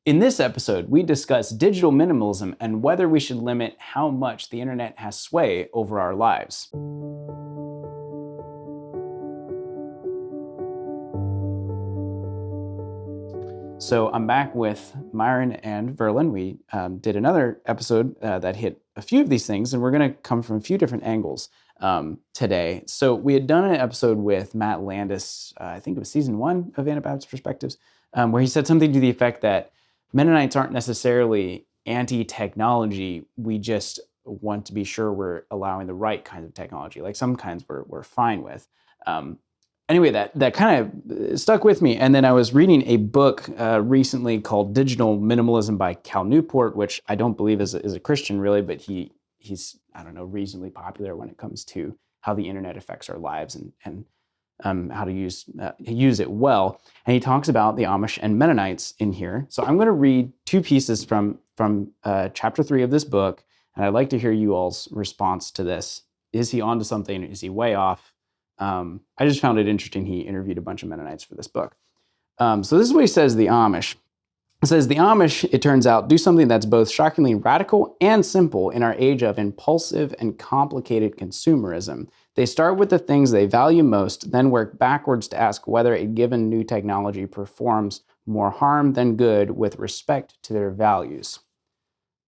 In this episode, we discuss digital minimalism and whether we should limit how much the internet has sway over our lives. So I'm back with Myron and Verlon. We did another episode that hit a few of these things, and we're going to come from a few different angles today. So we had done an episode with Matt Landis, I think it was season 1 of Anabaptist Perspectives, where he said something to the effect that Mennonites aren't necessarily anti-technology. We just want to be sure we're allowing the right kinds of technology. Like some kinds we're fine with. Anyway, that kind of stuck with me. And then I was reading a book recently called Digital Minimalism by Cal Newport, which I don't believe is a Christian really, but he's I don't know, reasonably popular when it comes to how the internet affects our lives and how to use it well. And he talks about the Amish and Mennonites in here. So I'm going to read 2 pieces from chapter 3 of this book, and I'd like to hear you all's response to this. Is he onto something? Is he way off? I just found it interesting. He interviewed a bunch of Mennonites for this book. So this is what he says, the Amish. It says, the Amish, it turns out, do something that's both shockingly radical and simple in our age of impulsive and complicated consumerism. They start with the things they value most, then work backwards to ask whether a given new technology performs more harm than good with respect to their values.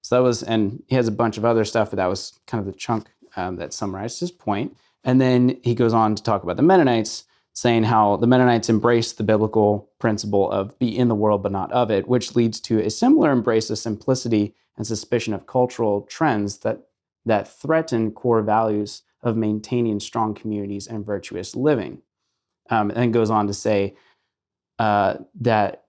So that was, and he has a bunch of other stuff, but that was kind of the chunk that summarized his point. And then he goes on to talk about the Mennonites, saying how the Mennonites embrace the biblical principle of be in the world but not of it, which leads to a similar embrace of simplicity and suspicion of cultural trends that threaten core values of maintaining strong communities and virtuous living. And then goes on to say that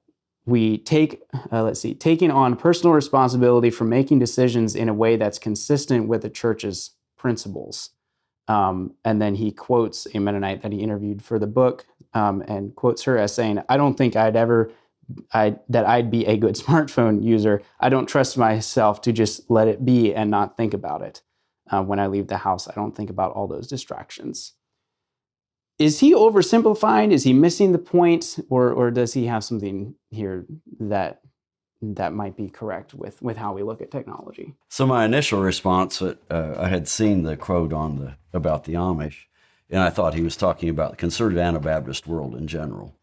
we taking on personal responsibility for making decisions in a way that's consistent with the church's principles. And then he quotes a Mennonite that he interviewed for the book, and quotes her as saying, I don't think I'd be a good smartphone user. I don't trust myself to just let it be and not think about it. When I leave the house, I don't think about all those distractions. Is he oversimplifying? Is he missing the point? Or does he have something here that might be correct with how we look at technology? So my initial response, I had seen the quote about the Amish, and I thought he was talking about the conservative Anabaptist world in general.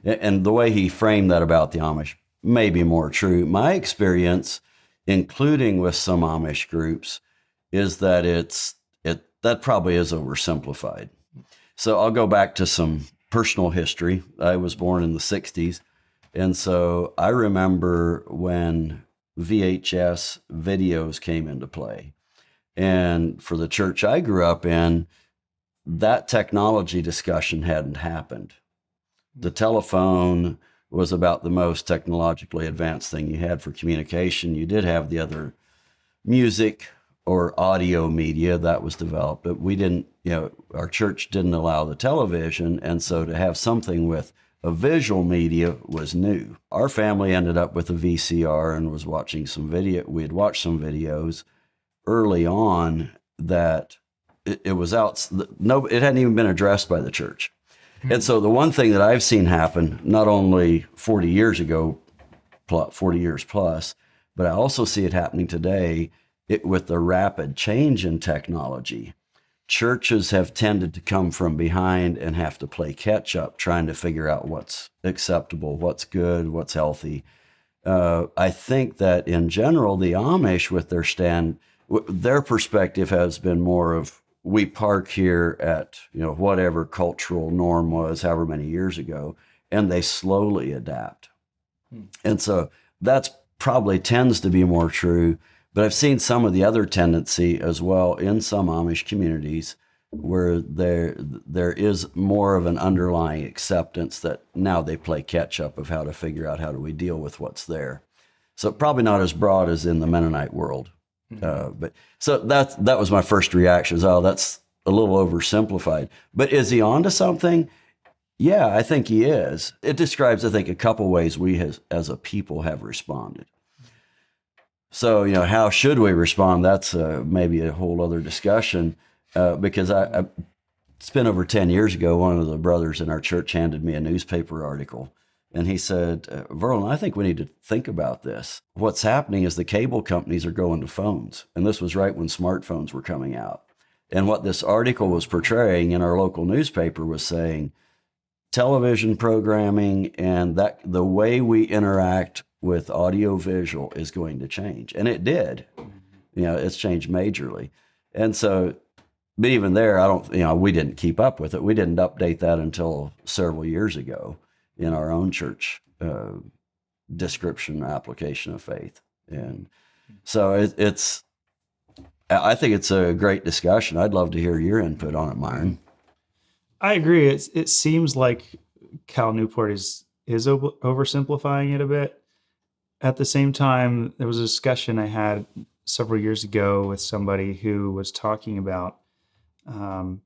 And the way he framed that about the Amish may be more true. My experience, including with some Amish groups, is that that probably is oversimplified. So I'll go back to some personal history. I was born in the 60s. And so I remember when VHS videos came into play. And for the church I grew up in, that technology discussion hadn't happened. The telephone was about the most technologically advanced thing you had for communication. You did have the other music or audio media that was developed, but we didn't, our church didn't allow the television. And so to have something with a visual media was new. Our family ended up with a VCR and was watching some video. We had watched some videos early on that it was out. No, it hadn't even been addressed by the church. And so the one thing that I've seen happen, not only 40 years ago, 40 years plus, but I also see it happening today with the rapid change in technology. Churches have tended to come from behind and have to play catch up, trying to figure out what's acceptable, what's good, what's healthy. I think that in general, the Amish with their perspective has been more of, we park here at, whatever cultural norm was, however many years ago, and they slowly adapt. And so that's probably tends to be more true. But I've seen some of the other tendency as well in some Amish communities where there is more of an underlying acceptance that now they play catch up of how to figure out how do we deal with what's there. So probably not as broad as in the Mennonite world. But so that was my first reaction is, oh, that's a little oversimplified. But is he onto something? Yeah, I think he is. It describes, I think, a couple ways we as a people have responded. So, how should we respond? That's maybe a whole other discussion because it's been over 10 years ago, one of the brothers in our church handed me a newspaper article And he said, Verlon, I think we need to think about this. What's happening is the cable companies are going to phones. And this was right when smartphones were coming out. And what this article was portraying in our local newspaper was saying television programming and that the way we interact with audio visual is going to change. And it did. It's changed majorly. And so, but even there, we didn't keep up with it. We didn't update that until several years ago in our own church description application of faith. And so I think it's a great discussion. I'd love to hear your input on it, Myron. I agree. It seems like Cal Newport is oversimplifying it a bit. At the same time, there was a discussion I had several years ago with somebody who was talking about, a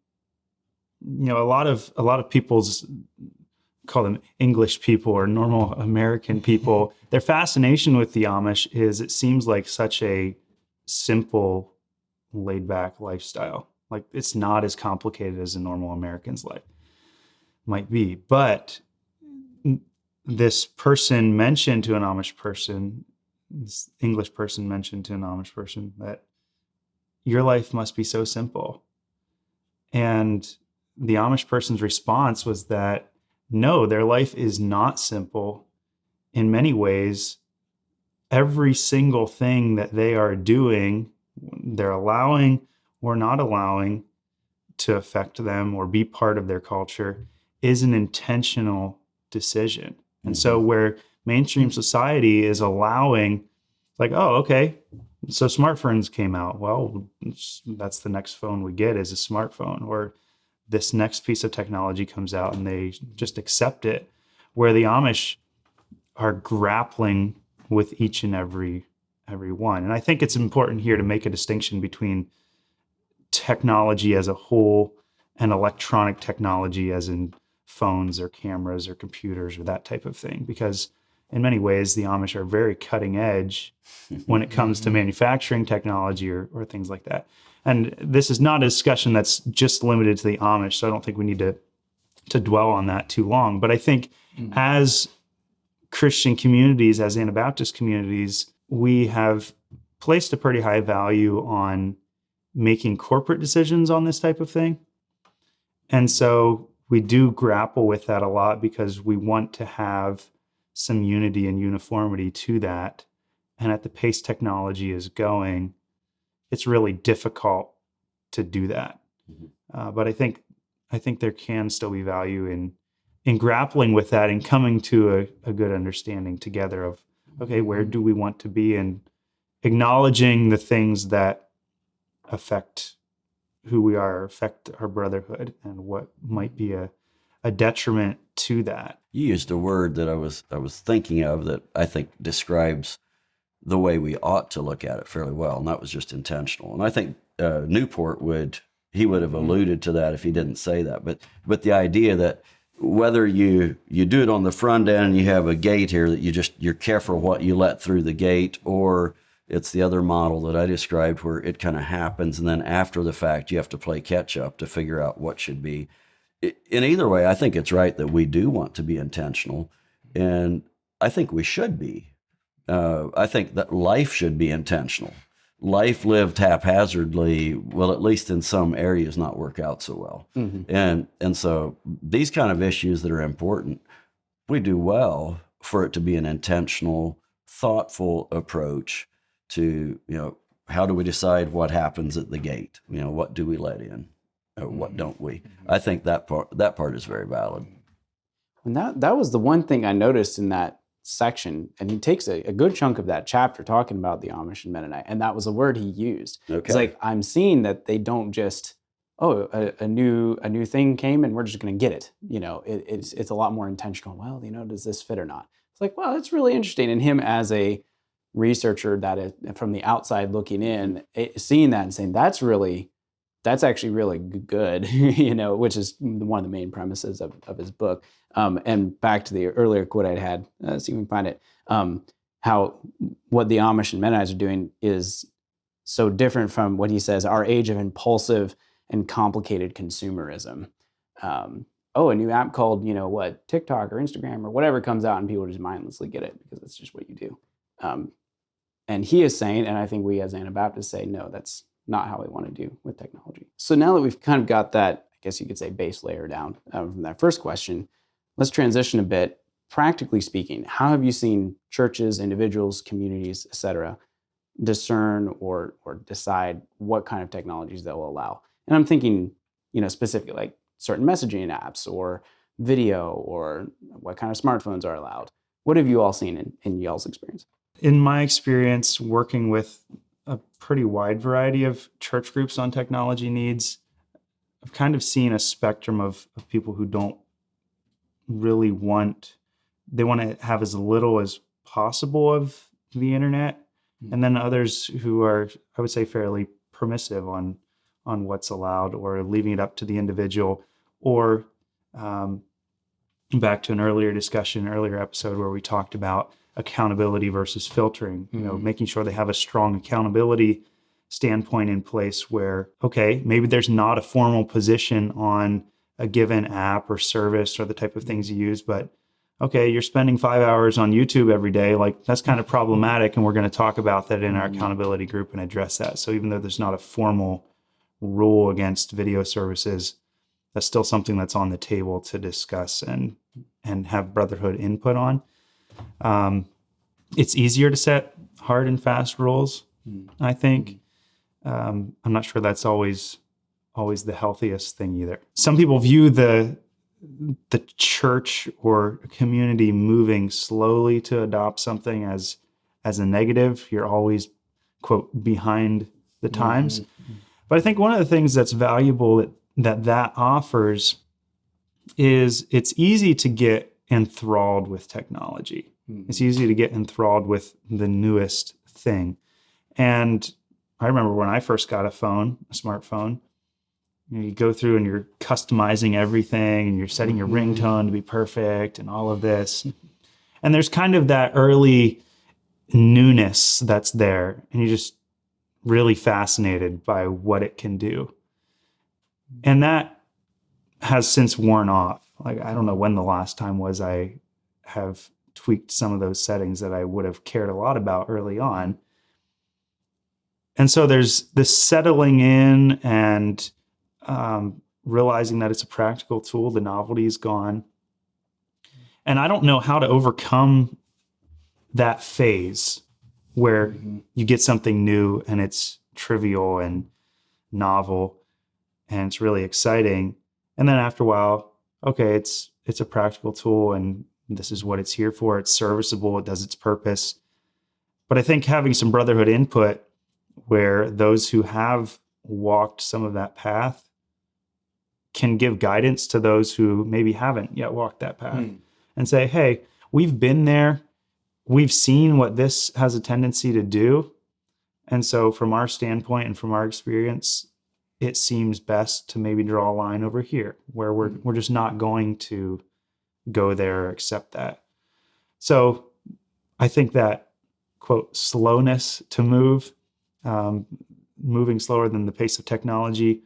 lot of people's, call them English people or normal American people, their fascination with the Amish is it seems like such a simple, laid back lifestyle. Like it's not as complicated as a normal American's life might be. But this person mentioned to an Amish person, this English person mentioned to an Amish person that your life must be so simple. And the Amish person's response was that no, their life is not simple. In many ways, every single thing that they are doing, they're allowing or not allowing to affect them or be part of their culture is an intentional decision. And so where mainstream society is allowing, like, oh, okay, so smartphones came out. Well, that's the next phone we get is a smartphone, or this next piece of technology comes out and they just accept it, where the Amish are grappling with each and every one. And I think it's important here to make a distinction between technology as a whole and electronic technology as in phones or cameras or computers or that type of thing, because in many ways the Amish are very cutting edge when it comes to manufacturing technology or things like that. And this is not a discussion that's just limited to the Amish, so I don't think we need to dwell on that too long. But I think as Christian communities, as Anabaptist communities, we have placed a pretty high value on making corporate decisions on this type of thing. And so we do grapple with that a lot because we want to have some unity and uniformity to that. And at the pace technology is going, it's really difficult to do that. But I think there can still be value in grappling with that and coming to a good understanding together of, okay, where do we want to be, and acknowledging the things that affect who we are, affect our brotherhood, and what might be a detriment to that. You used a word that I was thinking of that I think describes the way we ought to look at it fairly well, and that was just intentional. And I think Newport would have alluded to that if he didn't say that. But the idea that whether you do it on the front end and you have a gate here that you're careful what you let through the gate, or it's the other model that I described where it kind of happens and then after the fact you have to play catch up to figure out what should be. In either way, I think it's right that we do want to be intentional, and I think we should be. I think that life should be intentional. Life lived haphazardly will, at least in some areas, not work out so well. And so these kind of issues that are important, we do well for it to be an intentional, thoughtful approach to, how do we decide what happens at the gate? What do we let in? What don't we? I think that part is very valid. And that was the one thing I noticed in that section, and he takes a good chunk of that chapter talking about the Amish and Mennonite, and that was a word he used. Okay. It's like, I'm seeing that they don't just, a new thing came and we're just going to get it. It's a lot more intentional. Well, does this fit or not? It's like, well, it's really interesting. And him as a researcher that is from the outside looking in, seeing that and saying that's actually really good, which is one of the main premises of his book. And back to the earlier quote I'd had, see if we can find it, how what the Amish and Mennonites are doing is so different from what he says, our age of impulsive and complicated consumerism. oh, a new app called, TikTok or Instagram or whatever comes out, and people just mindlessly get it because it's just what you do. And he is saying, and I think we as Anabaptists say, no, that's not how we want to do with technology. So now that we've kind of got that, I guess you could say, base layer down from that first question, let's transition a bit. Practically speaking, how have you seen churches, individuals, communities, etc., discern or decide what kind of technologies they'll allow? And I'm thinking, specifically like certain messaging apps or video, or what kind of smartphones are allowed. What have you all seen in y'all's experience? In my experience, working with a pretty wide variety of church groups on technology needs, I've kind of seen a spectrum of people who don't really they want to have as little as possible of the internet. And then others who are, I would say, fairly permissive on what's allowed, or leaving it up to the individual, or back to an earlier episode where we talked about accountability versus filtering, making sure they have a strong accountability standpoint in place where, okay, maybe there's not a formal position on a given app or service or the type of things you use, but okay, you're spending 5 hours on YouTube every day. Like, that's kind of problematic. And we're going to talk about that in our accountability group and address that. So even though there's not a formal rule against video services, that's still something that's on the table to discuss and have brotherhood input on. It's easier to set hard and fast rules, I think. I'm not sure that's always the healthiest thing either. Some people view the church or community moving slowly to adopt something as a negative. You're always, quote, behind the times. But I think one of the things that's valuable that offers is it's easy to get enthralled with technology. It's easy to get enthralled with the newest thing. And I remember when I first got a smartphone, you go through and you're customizing everything and you're setting your ringtone to be perfect and all of this. And there's kind of that early newness that's there. And you're just really fascinated by what it can do. And that has since worn off. Like, I don't know when the last time was I have tweaked some of those settings that I would have cared a lot about early on. And so there's this settling in and realizing that it's a practical tool. The novelty is gone. And I don't know how to overcome that phase where you get something new and it's trivial and novel and it's really exciting. And then after a while, okay, it's a practical tool and this is what it's here for. It's serviceable. It does its purpose. But I think having some brotherhood input where those who have walked some of that path can give guidance to those who maybe haven't yet walked that path and say, hey, we've been there. We've seen what this has a tendency to do. And so from our standpoint and from our experience, it seems best to maybe draw a line over here where we're just not going to go there or accept that. So I think that, quote, slowness to move, moving slower than the pace of technology,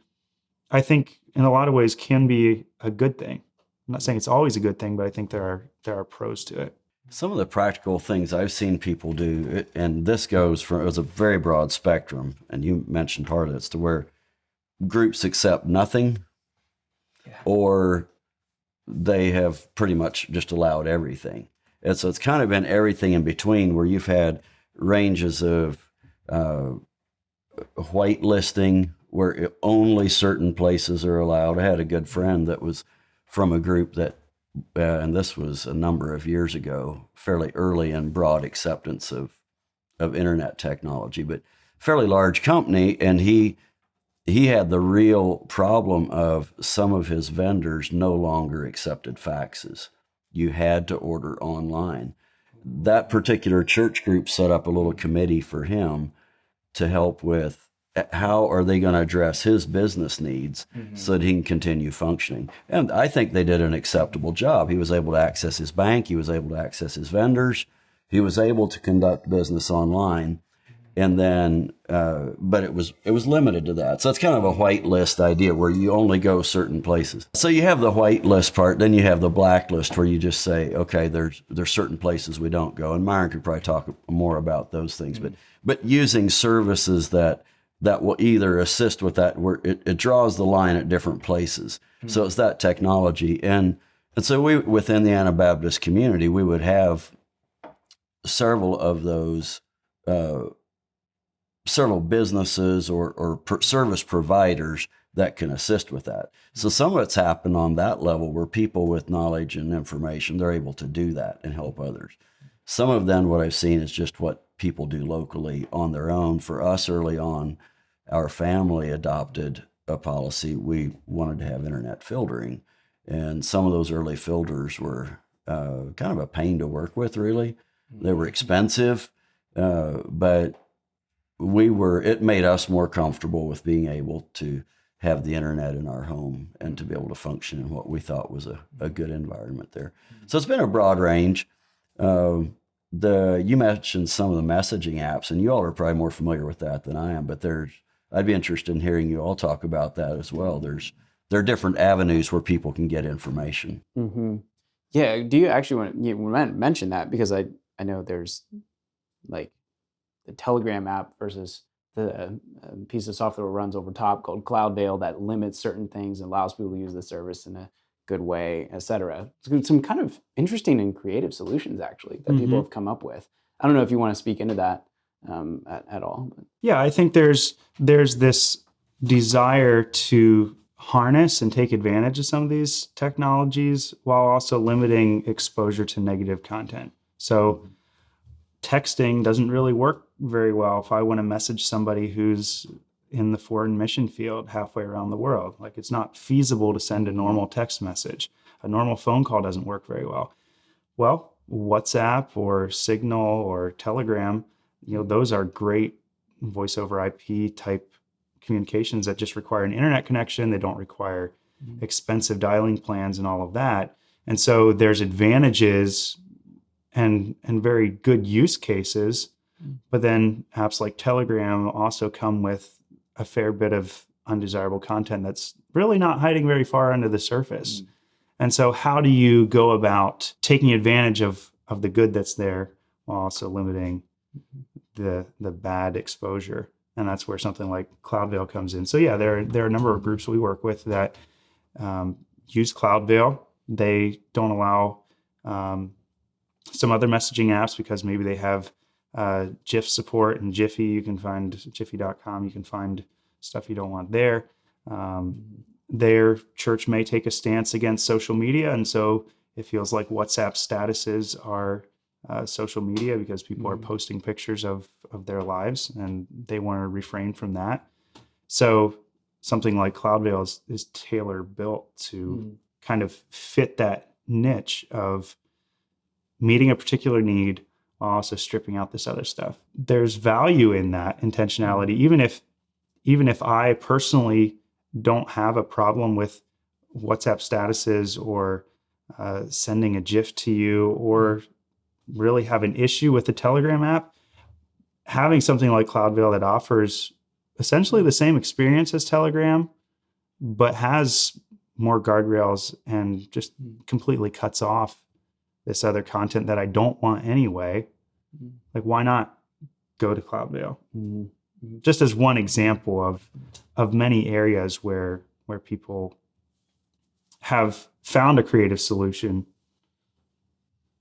I think in a lot of ways can be a good thing. I'm not saying it's always a good thing, but I think there are pros to it. Some of the practical things I've seen people do, and this goes from, it was a very broad spectrum, and you mentioned part of it's to where groups accept nothing, or they have pretty much just allowed everything. And so it's kind of been everything in between, where you've had ranges of whitelisting, where only certain places are allowed. I had a good friend that was from a group that, and this was a number of years ago, fairly early in broad acceptance of internet technology, but fairly large company. And he had the real problem of some of his vendors no longer accepted faxes. You had to order online. That particular church group set up a little committee for him to help with how are they going to address his business needs so that he can continue functioning. And I think they did an acceptable job. He was able to access his bank. He was able to access his vendors. He was able to conduct business online. And then, but it was limited to that. So it's kind of a whitelist idea where you only go certain places. So you have the whitelist part, then you have the blacklist where you just say, okay, there's certain places we don't go. And Myron could probably talk more about those things. But using services that will either assist with that, where it draws the line at different places. So it's that technology. And so we, within the Anabaptist community, we would have several of those, several businesses or service providers that can assist with that. So some of it's happened on that level where people with knowledge and information, they're able to do that and help others. Some of them, what I've seen is just what people do locally on their own. For us early on, our family adopted a policy. We wanted to have internet filtering. And some of those early filters were kind of a pain to work with, really. They were expensive, but it made us more comfortable with being able to have the internet in our home and to be able to function in what we thought was a good environment there. So it's been a broad range. You mentioned some of the messaging apps, and you all are probably more familiar with that than I am, but I'd be interested in hearing you all talk about that as well. There are different avenues where people can get information. Mm-hmm. Yeah. Do you actually want to mention that? Because I know there's like the Telegram app versus the piece of software that runs over top called Cloudveil that limits certain things and allows people to use the service in a good way, etc. Some kind of interesting and creative solutions actually that people have come up with. I don't know if you want to speak into that at all. But. Yeah, I think there's this desire to harness and take advantage of some of these technologies while also limiting exposure to negative content. So texting doesn't really work very well if I want to message somebody who's in the foreign mission field halfway around the world. Like, it's not feasible to send a normal text message. A normal phone call doesn't work very well. Well, WhatsApp or Signal or Telegram, those are great voice over IP type communications that just require an internet connection. They don't require expensive dialing plans and all of that. And so there's advantages and very good use cases, but then apps like Telegram also come with a fair bit of undesirable content that's really not hiding very far under the surface. And so how do you go about taking advantage of the good that's there while also limiting the bad exposure? And that's where something like Cloudveil comes in. So yeah, there are a number of groups we work with that use Cloudveil. They don't allow some other messaging apps because maybe they have GIF support and Jiffy. You can find Jiffy.com. You can find stuff you don't want there. Their church may take a stance against social media. And so it feels like WhatsApp statuses are social media because people are posting pictures of their lives and they want to refrain from that. So something like Cloudveil is tailor built to kind of fit that niche of meeting a particular need while also stripping out this other stuff. There's value in that intentionality, even if I personally don't have a problem with WhatsApp statuses or sending a GIF to you or really have an issue with the Telegram app. Having something like Cloudveil that offers essentially the same experience as Telegram, but has more guardrails and just completely cuts off this other content that I don't want anyway. Like, why not go to Cloudveil? Just as one example of many areas where people have found a creative solution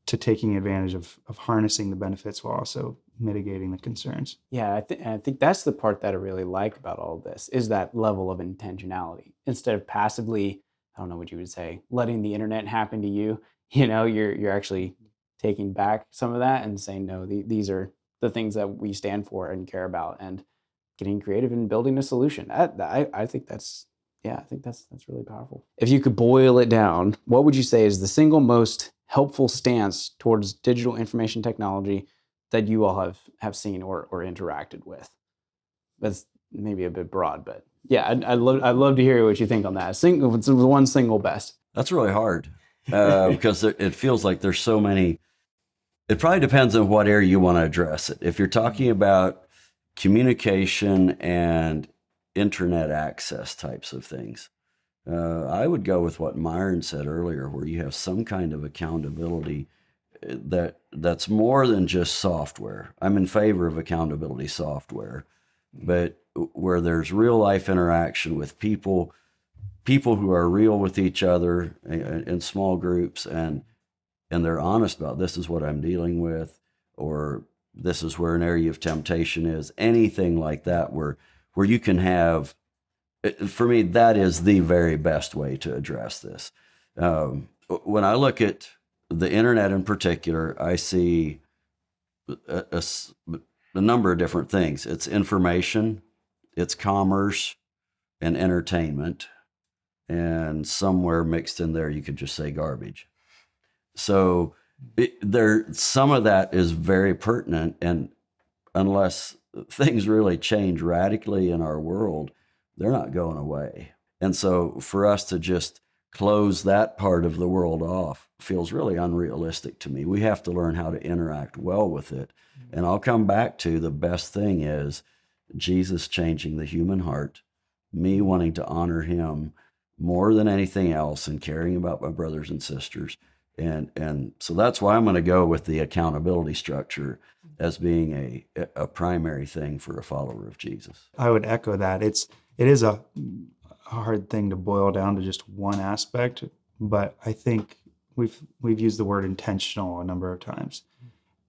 to taking advantage of harnessing the benefits while also mitigating the concerns. Yeah, I think that's the part that I really like about all of this is that level of intentionality. Instead of passively, I don't know what you would say, letting the internet happen to you, you're actually taking back some of that and saying, no, these are the things that we stand for and care about, and getting creative and building a solution. I think that's really powerful. If you could boil it down, what would you say is the single most helpful stance towards digital information technology that you all have seen or interacted with? That's maybe a bit broad, but yeah, I'd love to hear what you think on that. It's the one single best. That's really hard because it feels like there's so many. It probably depends on what area you want to address it. If you're talking about communication and internet access types of things. I would go with what Myron said earlier, where you have some kind of accountability that's more than just software. I'm in favor of accountability software, but where there's real life interaction with people who are real with each other in small groups, and they're honest about, this is what I'm dealing with, or this is where an area of temptation is, anything like that, where you can have, for me, that is the very best way to address this. When I look at the internet in particular, I see a number of different things. It's information, it's commerce, and entertainment, and somewhere mixed in there you could just say garbage. So some of that is very pertinent, and unless things really change radically in our world, they're not going away. And so for us to just close that part of the world off feels really unrealistic to me. We have to learn how to interact well with it. And I'll come back to, the best thing is Jesus changing the human heart, me wanting to honor him more than anything else, and caring about my brothers and sisters. And so that's why I'm going to go with the accountability structure as being a primary thing for a follower of Jesus. I would echo that. It is a hard thing to boil down to just one aspect, but I think we've used the word intentional a number of times.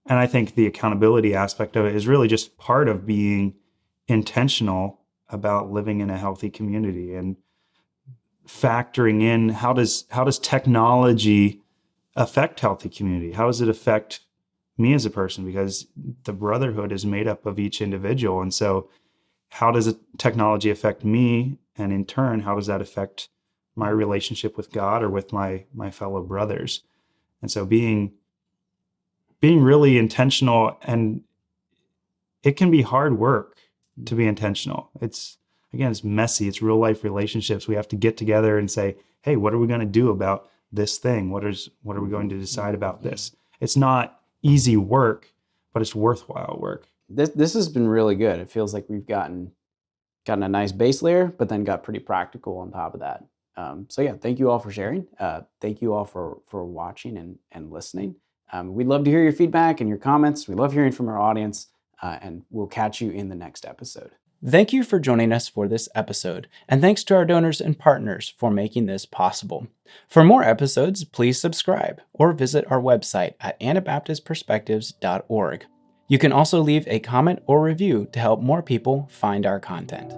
And I think the accountability aspect of it is really just part of being intentional about living in a healthy community, and factoring in how does technology affect healthy community? How does it affect me as a person? Because the brotherhood is made up of each individual. And so how does technology affect me? And in turn, how does that affect my relationship with God or with my fellow brothers? And so being really intentional, and it can be hard work to be intentional. It's messy. It's real life relationships. We have to get together and say, hey, what are we going to do about this thing? What are we going to decide about this? It's not easy work, but it's worthwhile work. This has been really good. It feels like we've gotten a nice base layer, but then got pretty practical on top of that. So yeah, thank you all for sharing. Thank you all for watching and listening. We'd love to hear your feedback and your comments. We love hearing from our audience, and we'll catch you in the next episode. Thank you for joining us for this episode, and thanks to our donors and partners for making this possible. For more episodes, please subscribe or visit our website at anabaptistperspectives.org. You can also leave a comment or review to help more people find our content.